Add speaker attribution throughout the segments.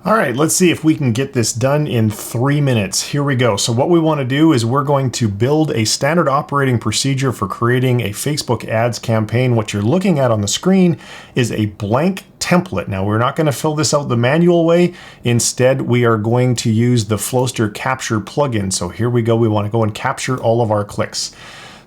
Speaker 1: All right, let's see if we can get this done in 3 minutes. Here we go. So what we want to do is we're going to build a standard operating procedure for creating a Facebook ads campaign. What you're looking at on the screen is a blank template. Now, we're not going to fill this out the manual way. Instead, we are going to use the Flowster capture plugin. So here we go. We want to go and capture all of our clicks.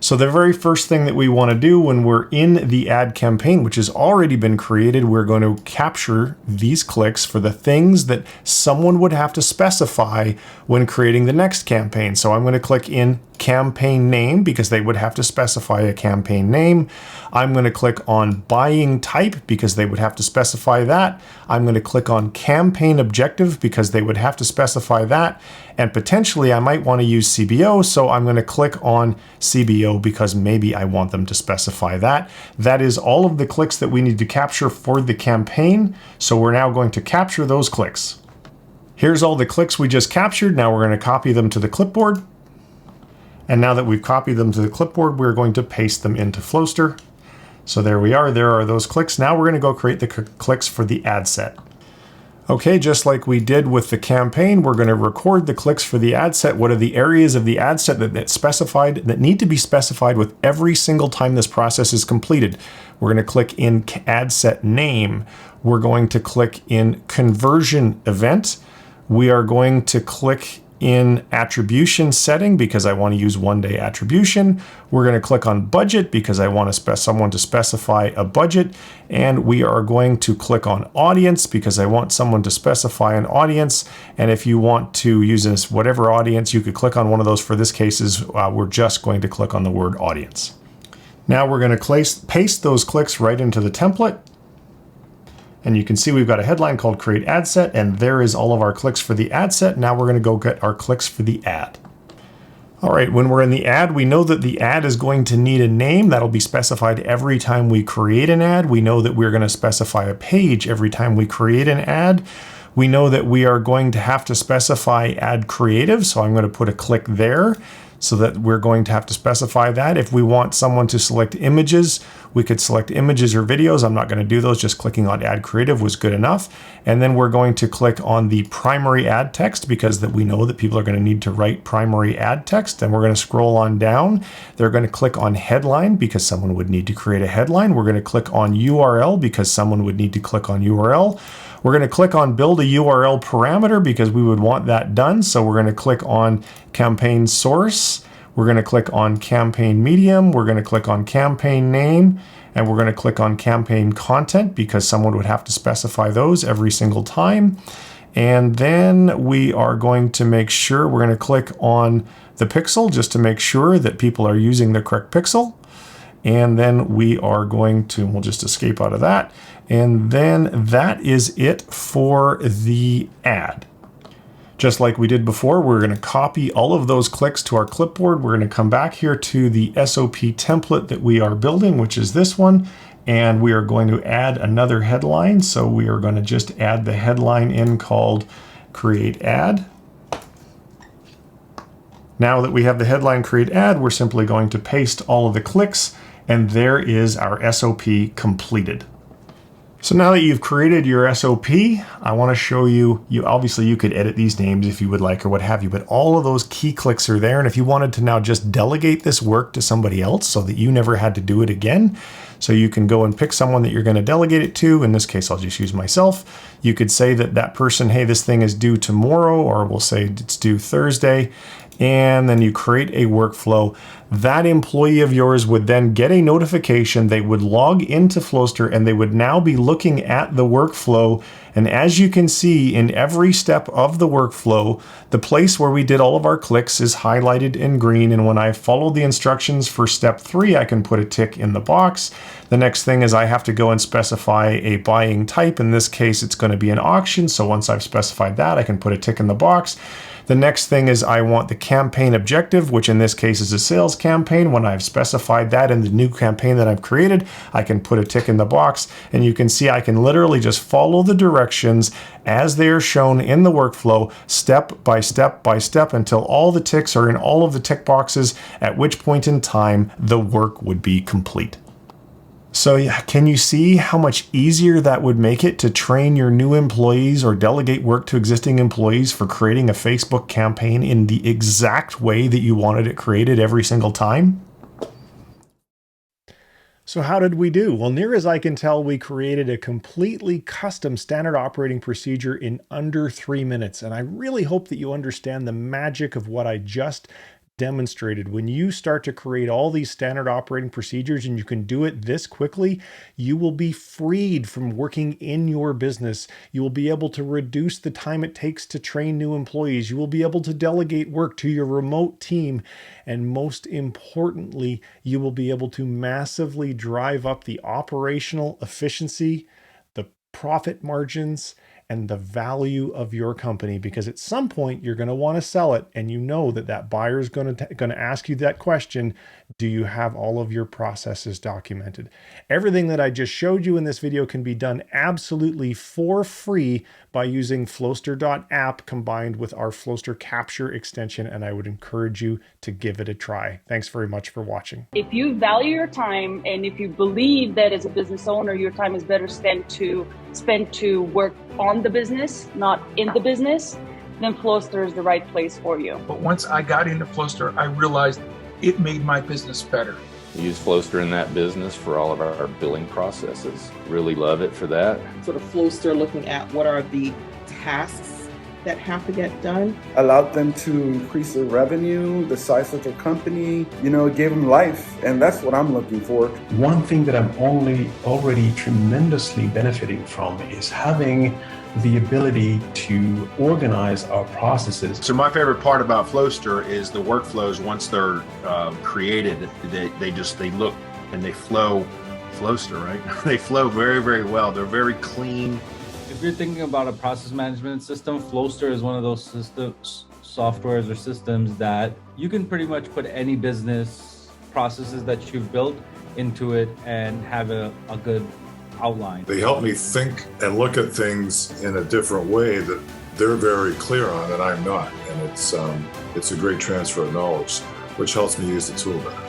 Speaker 1: So the very first thing that we want to do when we're in the ad campaign, which has already been created, we're going to capture these clicks for the things that someone would have to specify when creating the next campaign. So I'm going to click in campaign name because they would have to specify a campaign name. I'm going to click on buying type because they would have to specify that. I'm going to click on campaign objective because they would have to specify that. And potentially I might want to use CBO, so I'm going to click on CBO because maybe I want them to specify that. That is all of the clicks that we need to capture for the campaign. So we're now going to capture those clicks. Here's all the clicks we just captured. Now we're going to copy them to the clipboard. And now that we've copied them to the clipboard, we're going to paste them into Flowster. So there we are. There are those clicks. Now we're going to go create the clicks for the ad set. Okay, just like we did with the campaign, we're going to record the clicks for the ad set. What are the areas of the ad set that need to be specified with every single time this process is completed? We're going to click in ad set name. We're going to click in conversion event. We are going to click in attribution setting because I want to use 1-day attribution. We're going to click on budget because I want someone to specify a budget. And we are going to click on audience because I want someone to specify an audience. And if you want to use this whatever audience, you could click on one of those. For this case, we're just going to click on the word audience. Now we're going to paste those clicks right into the template. And you can see we've got a headline called Create Ad Set, and there is all of our clicks for the ad set. Now we're going to go get our clicks for the ad. All right, when we're in the ad, we know that the ad is going to need a name that'll be specified every time we create an ad. We know that we're going to specify a page every time we create an ad. We know that we are going to have to specify ad creative, so I'm going to put a click there so that we're going to have to specify that. If we want someone to select images, we could select images or videos. I'm not going to do those, just clicking on add creative was good enough. And then we're going to click on the primary ad text because we know that people are going to need to write primary ad text. And we're going to scroll on down. They're going to click on headline because someone would need to create a headline. We're going to click on URL because someone would need to click on URL. We're going to click on build a URL parameter because we would want that done. So we're going to click on campaign source. We're going to click on campaign medium. We're going to click on campaign name, and we're going to click on campaign content because someone would have to specify those every single time. And then we are going to make sure we're going to click on the pixel just to make sure that people are using the correct pixel. And then we are going to, we'll just escape out of that. And then that is it for the ad. Just like we did before, we're going to copy all of those clicks to our clipboard. We're going to come back here to the SOP template that we are building, which is this one. And we are going to add another headline. So we are going to just add the headline in called Create Ad. Now that we have the headline Create Ad, we're simply going to paste all of the clicks, and there is our SOP completed. So now that you've created your SOP, I want to show you, obviously you could edit these names if you would like or what have you, but all of those key clicks are there. And if you wanted to now just delegate this work to somebody else so that you never had to do it again, so you can go and pick someone that you're going to delegate it to. In this case, I'll just use myself. You could say that person, hey, this thing is due tomorrow, or we'll say it's due Thursday. And then you create a workflow. That employee of yours would then get a notification. They would log into Flowster and they would now be looking at the workflow. And as you can see in every step of the workflow, the place where we did all of our clicks is highlighted in green. And when I follow the instructions for step 3, I can put a tick in the box. The next thing is I have to go and specify a buying type. In this case, it's going to be an auction. So once I've specified that, I can put a tick in the box. The next thing is I want the campaign objective, which in this case is a sales campaign. When I've specified that in the new campaign that I've created, I can put a tick in the box, and you can see I can literally just follow the directions as they are shown in the workflow, step by step by step, until all the ticks are in all of the tick boxes, at which point in time the work would be complete. So yeah, can you see how much easier that would make it to train your new employees or delegate work to existing employees for creating a Facebook campaign in the exact way that you wanted it created every single time? So how did we do? Well, near as I can tell, we created a completely custom standard operating procedure in under 3 minutes. And I really hope that you understand the magic of what I just demonstrated. When you start to create all these standard operating procedures and you can do it this quickly, you will be freed from working in your business. You will be able to reduce the time it takes to train new employees. You will be able to delegate work to your remote team. And most importantly, you will be able to massively drive up the operational efficiency, the profit margins, and the value of your company, because at some point you're going to want to sell it, and you know that that buyer is going to ask you that question: do you have all of your processes documented? Everything that I just showed you in this video can be done absolutely for free by using Flowster.app combined with our Flowster Capture extension, and I would encourage you to give it a try. Thanks very much for watching.
Speaker 2: If you value your time, and if you believe that as a business owner, your time is better spent to work on the business, not in the business, then Flowster is the right place for you.
Speaker 3: But once I got into Flowster, I realized it made my business better.
Speaker 4: We use Flowster in that business for all of our billing processes. Really love it for that.
Speaker 5: Sort of Flowster looking at what are the tasks that have to get done.
Speaker 6: Allowed them to increase their revenue, the size of their company, it gave them life. And that's what I'm looking for.
Speaker 7: One thing that I'm already tremendously benefiting from is having the ability to organize our processes.
Speaker 8: So my favorite part about Flowster is the workflows. Once they're created, they look and they flow. Flowster, right? They flow very, very well. They're very clean.
Speaker 9: If you're thinking about a process management system, Flowster is one of those softwares or systems that you can pretty much put any business processes that you've built into it and have a good outline.
Speaker 10: They help me think and look at things in a different way that they're very clear on and I'm not. And it's a great transfer of knowledge, which helps me use the tool better.